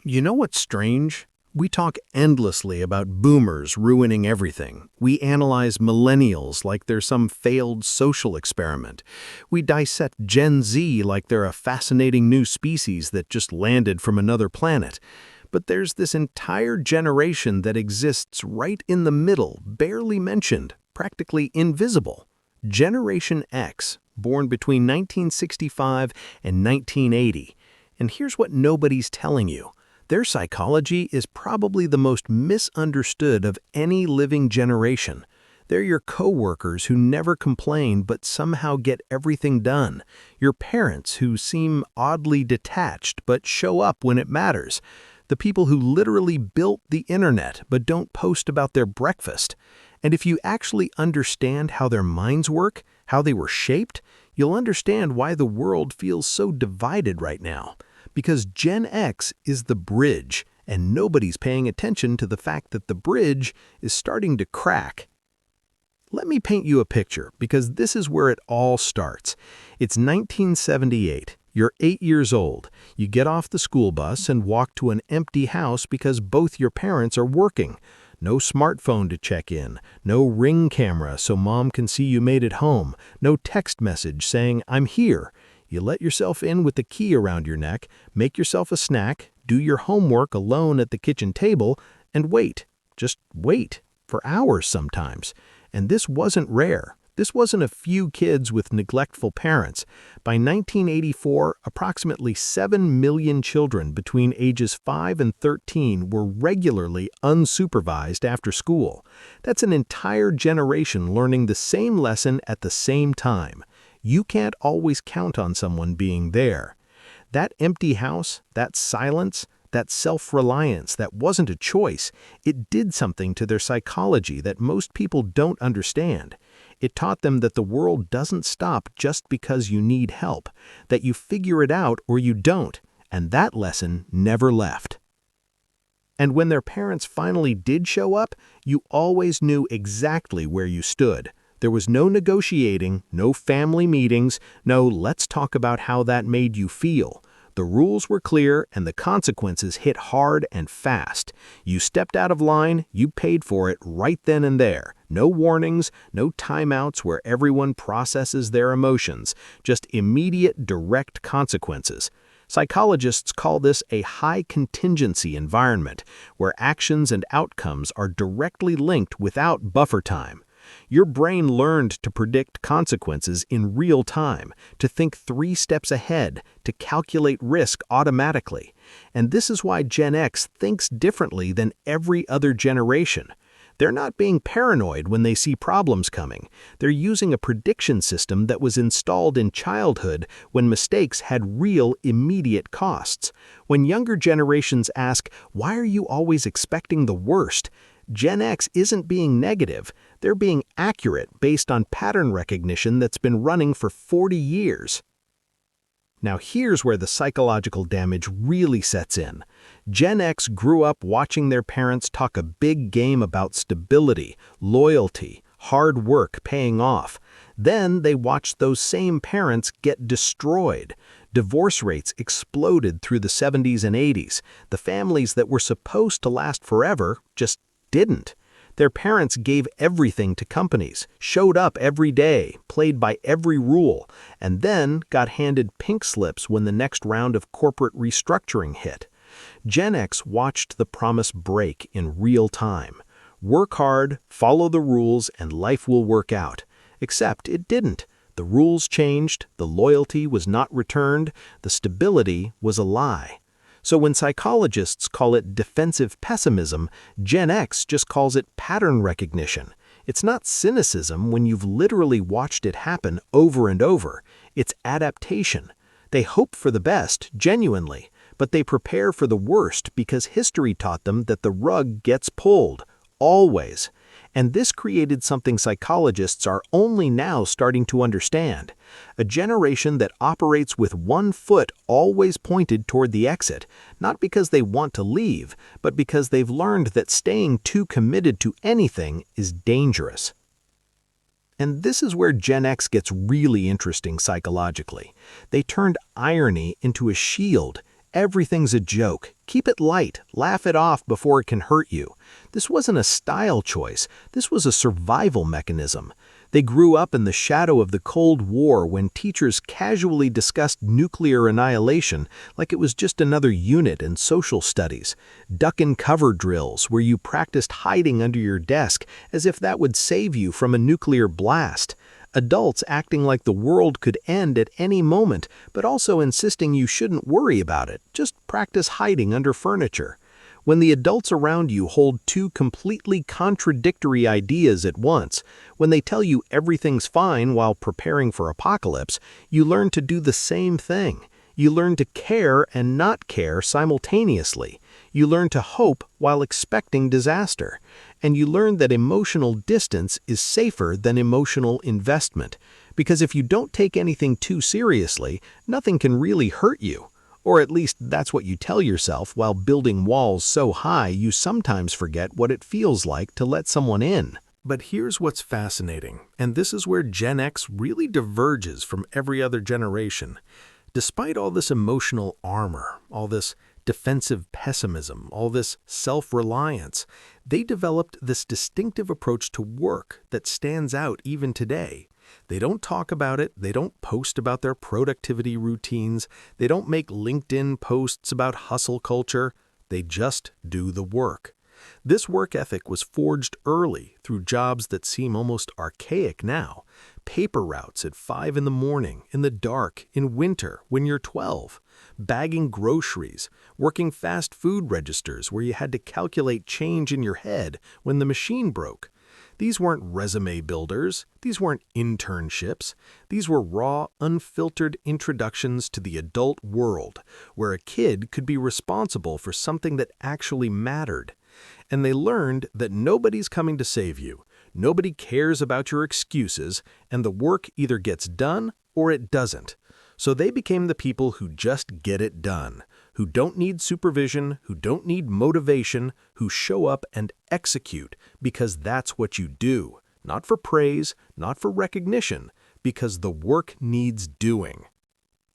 You know what's strange? We talk endlessly about boomers ruining everything. We analyze millennials like they're some failed social experiment. We dissect Gen Z like they're a fascinating new species that just landed from another planet. But there's this entire generation that exists right in the middle, barely mentioned, practically invisible. Generation X, born between 1965 and 1980. And here's what nobody's telling you. Their psychology is probably the most misunderstood of any living generation. They're your coworkers who never complain but somehow get everything done. Your parents who seem oddly detached but show up when it matters. The people who literally built the internet but don't post about their breakfast. And if you actually understand how their minds work, how they were shaped, you'll understand why the world feels so divided right now. Because Gen X is the bridge, and nobody's paying attention to the fact that the bridge is starting to crack. Let me paint you a picture, because this is where it all starts. It's 1978. You're 8 years old. You get off the school bus and walk to an empty house because both your parents are working. No smartphone to check in, no Ring camera so mom can see you made it home, no text message saying, "I'm here." You let yourself in with the key around your neck, make yourself a snack, do your homework alone at the kitchen table, and wait. Just wait. For hours sometimes. And this wasn't rare. This wasn't a few kids with neglectful parents. By 1984, approximately 7 million children between ages 5 and 13 were regularly unsupervised after school. That's an entire generation learning the same lesson at the same time. You can't always count on someone being there. That empty house, that silence, that self-reliance, that wasn't a choice. It did something to their psychology that most people don't understand. It taught them that the world doesn't stop just because you need help, that you figure it out or you don't, and that lesson never left. And when their parents finally did show up, you always knew exactly where you stood. There was no negotiating, no family meetings, no "let's talk about how that made you feel." The rules were clear and the consequences hit hard and fast. You stepped out of line, you paid for it right then and there. No warnings, no timeouts where everyone processes their emotions, just immediate, direct consequences. Psychologists call this a high-contingency environment, where actions and outcomes are directly linked without buffer time. Your brain learned to predict consequences in real time, to think 3 steps ahead, to calculate risk automatically. And this is why Gen X thinks differently than every other generation. They're not being paranoid when they see problems coming. They're using a prediction system that was installed in childhood when mistakes had real, immediate costs. When younger generations ask, "Why are you always expecting the worst?" Gen X isn't being negative. They're being accurate based on pattern recognition that's been running for 40 years. Now here's where the psychological damage really sets in. Gen X grew up watching their parents talk a big game about stability, loyalty, hard work paying off. Then they watched those same parents get destroyed. Divorce rates exploded through the 70s and 80s. The families that were supposed to last forever just didn't. Their parents gave everything to companies, showed up every day, played by every rule, and then got handed pink slips when the next round of corporate restructuring hit. Gen X watched the promise break in real time. Work hard, follow the rules, and life will work out. Except it didn't. The rules changed, the loyalty was not returned, the stability was a lie. So when psychologists call it defensive pessimism, Gen X just calls it pattern recognition. It's not cynicism when you've literally watched it happen over and over. It's adaptation. They hope for the best, genuinely, but they prepare for the worst because history taught them that the rug gets pulled, always. And this created something psychologists are only now starting to understand. A generation that operates with one foot always pointed toward the exit, not because they want to leave, but because they've learned that staying too committed to anything is dangerous. And this is where Gen X gets really interesting psychologically. They turned irony into a shield. Everything's a joke. Keep it light. Laugh it off before it can hurt you. This wasn't a style choice. This was a survival mechanism. They grew up in the shadow of the Cold War when teachers casually discussed nuclear annihilation like it was just another unit in social studies. Duck and cover drills where you practiced hiding under your desk as if that would save you from a nuclear blast. Adults acting like the world could end at any moment, but also insisting you shouldn't worry about it. Just practice hiding under furniture. When the adults around you hold two completely contradictory ideas at once, when they tell you everything's fine while preparing for apocalypse, you learn to do the same thing. You learn to care and not care simultaneously. You learn to hope while expecting disaster. And you learn that emotional distance is safer than emotional investment. Because if you don't take anything too seriously, nothing can really hurt you. Or at least that's what you tell yourself while building walls so high you sometimes forget what it feels like to let someone in. But here's what's fascinating, and this is where Gen X really diverges from every other generation. Despite all this emotional armor, all this defensive pessimism, all this self-reliance, they developed this distinctive approach to work that stands out even today. They don't talk about it, they don't post about their productivity routines, they don't make LinkedIn posts about hustle culture, they just do the work. This work ethic was forged early through jobs that seem almost archaic now. Paper routes at 5 in the morning, in the dark, in winter, when you're 12. Bagging groceries, working fast food registers where you had to calculate change in your head when the machine broke. These weren't resume builders, these weren't internships, these were raw, unfiltered introductions to the adult world, where a kid could be responsible for something that actually mattered. And they learned that nobody's coming to save you, nobody cares about your excuses, and the work either gets done or it doesn't. So they became the people who just get it done, who don't need supervision, who don't need motivation, who show up and execute because that's what you do, not for praise, not for recognition, because the work needs doing.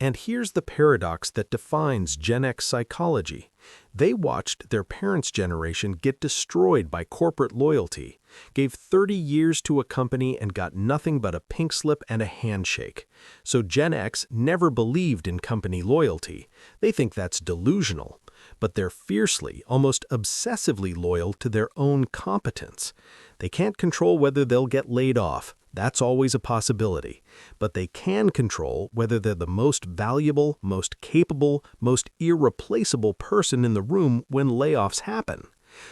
And here's the paradox that defines Gen X psychology. They watched their parents' generation get destroyed by corporate loyalty, gave 30 years to a company and got nothing but a pink slip and a handshake. So Gen X never believed in company loyalty. They think that's delusional. But they're fiercely, almost obsessively loyal to their own competence. They can't control whether they'll get laid off. That's always a possibility. But they can control whether they're the most valuable, most capable, most irreplaceable person in the room when layoffs happen.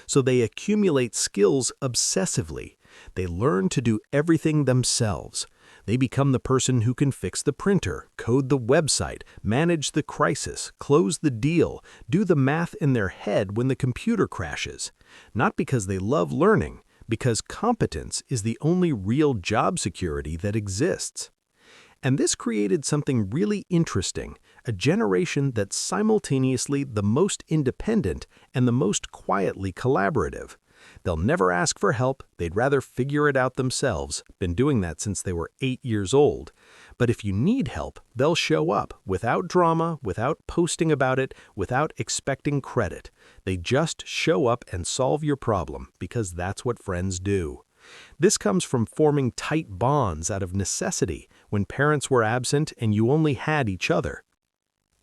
So they accumulate skills obsessively. They learn to do everything themselves. They become the person who can fix the printer, code the website, manage the crisis, close the deal, do the math in their head when the computer crashes. Not because they love learning, because competence is the only real job security that exists. And this created something really interesting, a generation that's simultaneously the most independent and the most quietly collaborative. They'll never ask for help, they'd rather figure it out themselves, been doing that since they were 8 years old. But if you need help, they'll show up, without drama, without posting about it, without expecting credit. They just show up and solve your problem, because that's what friends do. This comes from forming tight bonds out of necessity when parents were absent and you only had each other.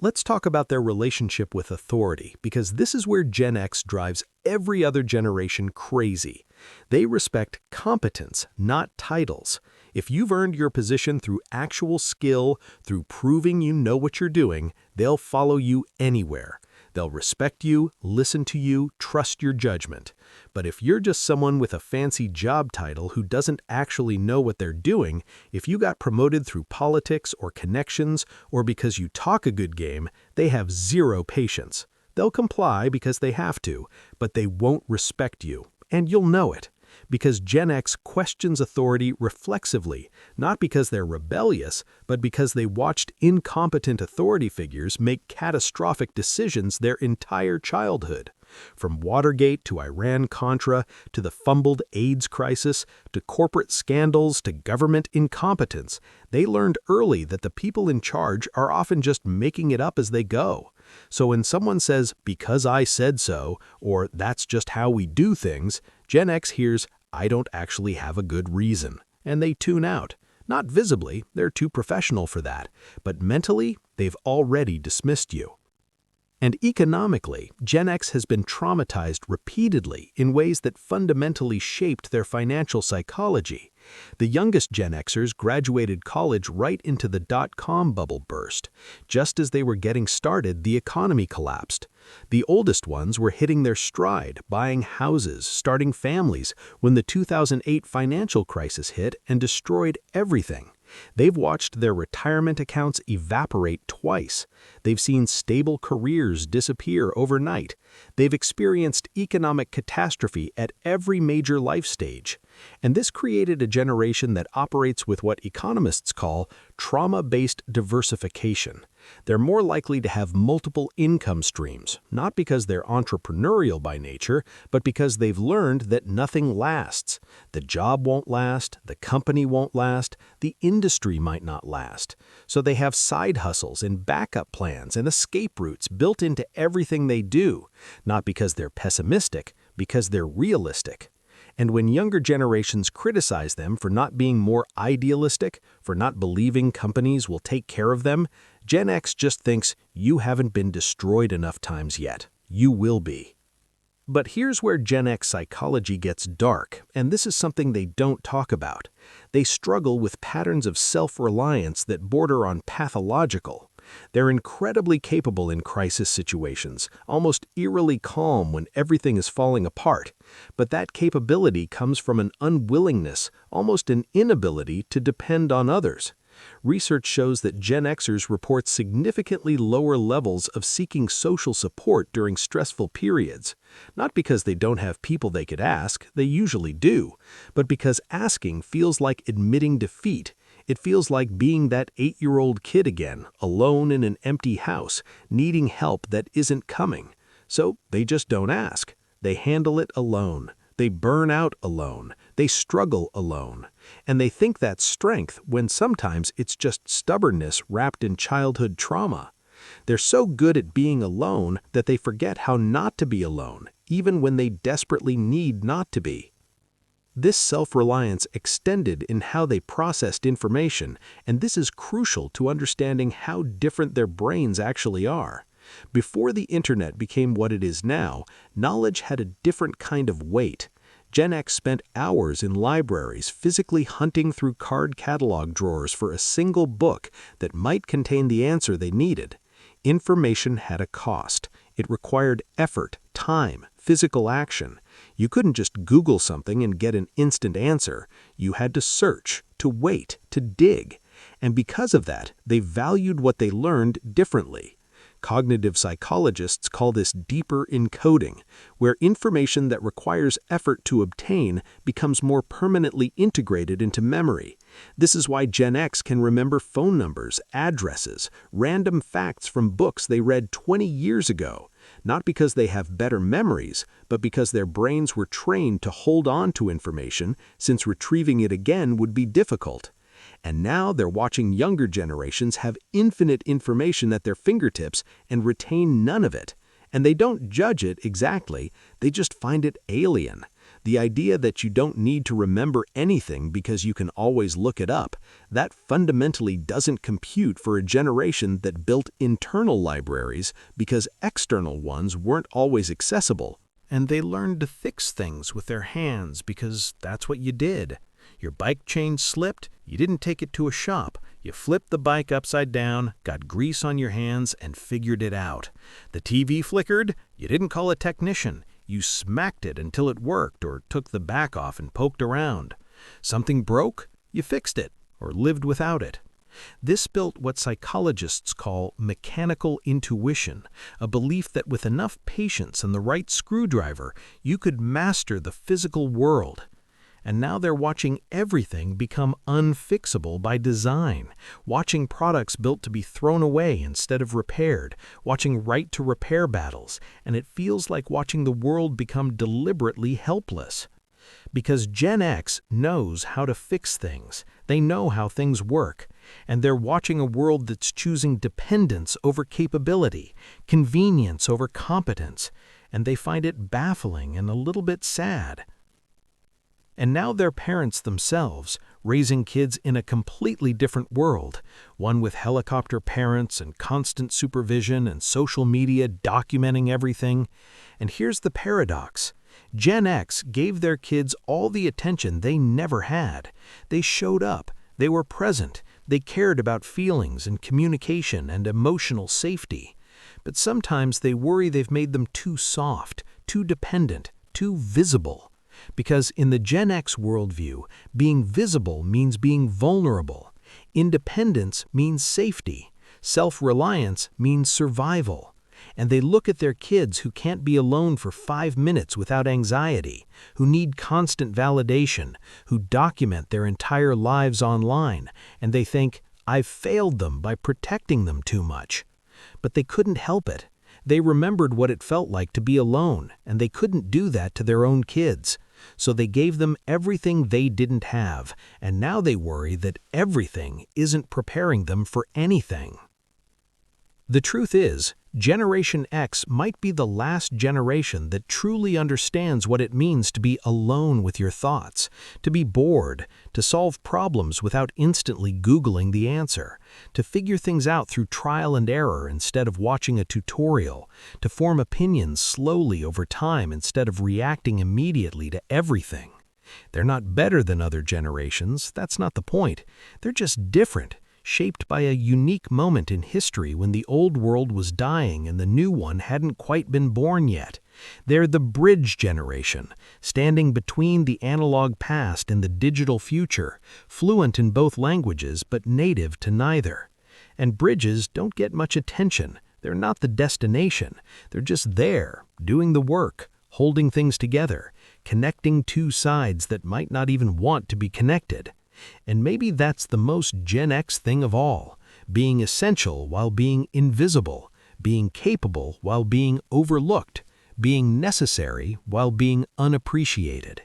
Let's talk about their relationship with authority, because this is where Gen X drives every other generation crazy. They respect competence, not titles. If you've earned your position through actual skill, through proving you know what you're doing, they'll follow you anywhere. They'll respect you, listen to you, trust your judgment. But if you're just someone with a fancy job title who doesn't actually know what they're doing, if you got promoted through politics or connections or because you talk a good game, they have zero patience. They'll comply because they have to, but they won't respect you, and you'll know it. Because Gen X questions authority reflexively, not because they're rebellious, but because they watched incompetent authority figures make catastrophic decisions their entire childhood. From Watergate to Iran-Contra, to the fumbled AIDS crisis, to corporate scandals, to government incompetence, they learned early that the people in charge are often just making it up as they go. So when someone says, "because I said so," or "that's just how we do things," Gen X hears, "I don't actually have a good reason," and they tune out. Not visibly, they're too professional for that, but mentally, they've already dismissed you. And economically, Gen X has been traumatized repeatedly in ways that fundamentally shaped their financial psychology. The youngest Gen Xers graduated college right into the dot-com bubble burst. Just as they were getting started, the economy collapsed. The oldest ones were hitting their stride, buying houses, starting families, when the 2008 financial crisis hit and destroyed everything. They've watched their retirement accounts evaporate twice. They've seen stable careers disappear overnight. They've experienced economic catastrophe at every major life stage. And this created a generation that operates with what economists call trauma-based diversification. They're more likely to have multiple income streams, not because they're entrepreneurial by nature, but because they've learned that nothing lasts. The job won't last, the company won't last, the industry might not last. So they have side hustles and backup plans and escape routes built into everything they do, not because they're pessimistic, because they're realistic. And when younger generations criticize them for not being more idealistic, for not believing companies will take care of them, Gen X just thinks, you haven't been destroyed enough times yet. You will be. But here's where Gen X psychology gets dark, and this is something they don't talk about. They struggle with patterns of self-reliance that border on pathological. They're incredibly capable in crisis situations, almost eerily calm when everything is falling apart. But that capability comes from an unwillingness, almost an inability to depend on others. Research shows that Gen Xers report significantly lower levels of seeking social support during stressful periods. Not because they don't have people they could ask, they usually do, but because asking feels like admitting defeat. It feels like being that 8-year-old kid again, alone in an empty house, needing help that isn't coming. So they just don't ask. They handle it alone. They burn out alone. They struggle alone. And they think that's strength when sometimes it's just stubbornness wrapped in childhood trauma. They're so good at being alone that they forget how not to be alone, even when they desperately need not to be. This self-reliance extended in how they processed information, and this is crucial to understanding how different their brains actually are. Before the internet became what it is now, knowledge had a different kind of weight. Gen X spent hours in libraries physically hunting through card catalog drawers for a single book that might contain the answer they needed. Information had a cost. It required effort, time, physical action. You couldn't just Google something and get an instant answer. You had to search, to wait, to dig. And because of that, they valued what they learned differently. Cognitive psychologists call this deeper encoding, where information that requires effort to obtain becomes more permanently integrated into memory. This is why Gen X can remember phone numbers, addresses, random facts from books they read 20 years ago, not because they have better memories, but because their brains were trained to hold on to information, since retrieving it again would be difficult. And now they're watching younger generations have infinite information at their fingertips and retain none of it. And they don't judge it exactly, they just find it alien. The idea that you don't need to remember anything because you can always look it up, that fundamentally doesn't compute for a generation that built internal libraries because external ones weren't always accessible. And they learned to fix things with their hands because that's what you did. Your bike chain slipped, you didn't take it to a shop. You flipped the bike upside down, got grease on your hands, and figured it out. The TV flickered, you didn't call a technician. You smacked it until it worked or took the back off and poked around. Something broke, you fixed it or lived without it. This built what psychologists call mechanical intuition, a belief that with enough patience and the right screwdriver, you could master the physical world. And now they're watching everything become unfixable by design, watching products built to be thrown away instead of repaired, watching right-to-repair battles, and it feels like watching the world become deliberately helpless. Because Gen X knows how to fix things. They know how things work. And they're watching a world that's choosing dependence over capability, convenience over competence, and they find it baffling and a little bit sad. And now they're parents themselves, raising kids in a completely different world, one with helicopter parents and constant supervision and social media documenting everything. And here's the paradox. Gen X gave their kids all the attention they never had. They showed up, they were present, they cared about feelings and communication and emotional safety. But sometimes they worry they've made them too soft, too dependent, too visible. Because in the Gen X worldview, being visible means being vulnerable. Independence means safety. Self-reliance means survival. And they look at their kids who can't be alone for 5 minutes without anxiety, who need constant validation, who document their entire lives online, and they think, I've failed them by protecting them too much. But they couldn't help it. They remembered what it felt like to be alone, and they couldn't do that to their own kids. So they gave them everything they didn't have, and now they worry that everything isn't preparing them for anything. The truth is, Generation X might be the last generation that truly understands what it means to be alone with your thoughts, to be bored, to solve problems without instantly Googling the answer, to figure things out through trial and error instead of watching a tutorial, to form opinions slowly over time instead of reacting immediately to everything. They're not better than other generations, that's not the point. They're just different, shaped by a unique moment in history when the old world was dying and the new one hadn't quite been born yet. They're the bridge generation, standing between the analog past and the digital future, fluent in both languages but native to neither. And bridges don't get much attention. They're not the destination. They're just there, doing the work, holding things together, connecting two sides that might not even want to be connected. And maybe that's the most Gen X thing of all, being essential while being invisible, being capable while being overlooked, being necessary while being unappreciated.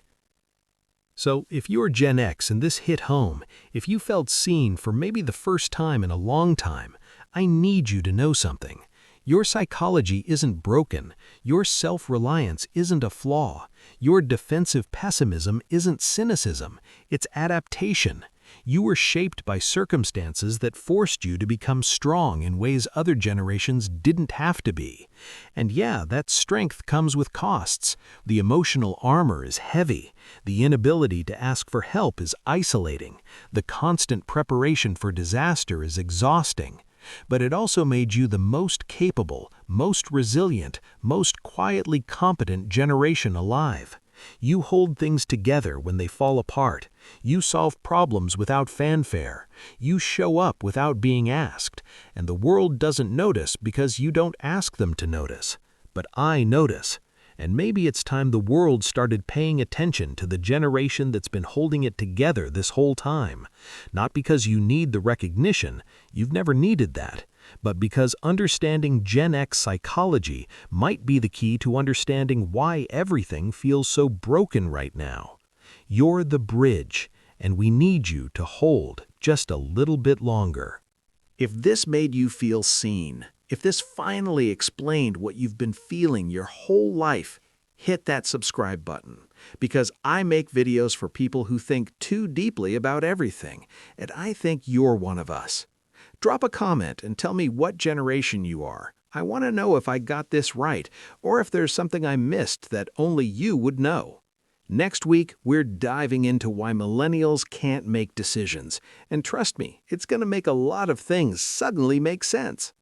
So if you're Gen X and this hit home, if you felt seen for maybe the first time in a long time, I need you to know something. Your psychology isn't broken. Your self-reliance isn't a flaw. Your defensive pessimism isn't cynicism. It's adaptation. You were shaped by circumstances that forced you to become strong in ways other generations didn't have to be. And yeah, that strength comes with costs. The emotional armor is heavy. The inability to ask for help is isolating. The constant preparation for disaster is exhausting. But it also made you the most capable, most resilient, most quietly competent generation alive. You hold things together when they fall apart. You solve problems without fanfare. You show up without being asked. And the world doesn't notice because you don't ask them to notice. But I notice. And maybe it's time the world started paying attention to the generation that's been holding it together this whole time. Not because you need the recognition, you've never needed that, but because understanding Gen X psychology might be the key to understanding why everything feels so broken right now. You're the bridge, and we need you to hold just a little bit longer. If this made you feel seen, if this finally explained what you've been feeling your whole life, hit that subscribe button, because I make videos for people who think too deeply about everything, and I think you're one of us. Drop a comment and tell me what generation you are. I want to know if I got this right, or if there's something I missed that only you would know. Next week, we're diving into why millennials can't make decisions. And trust me, it's going to make a lot of things suddenly make sense.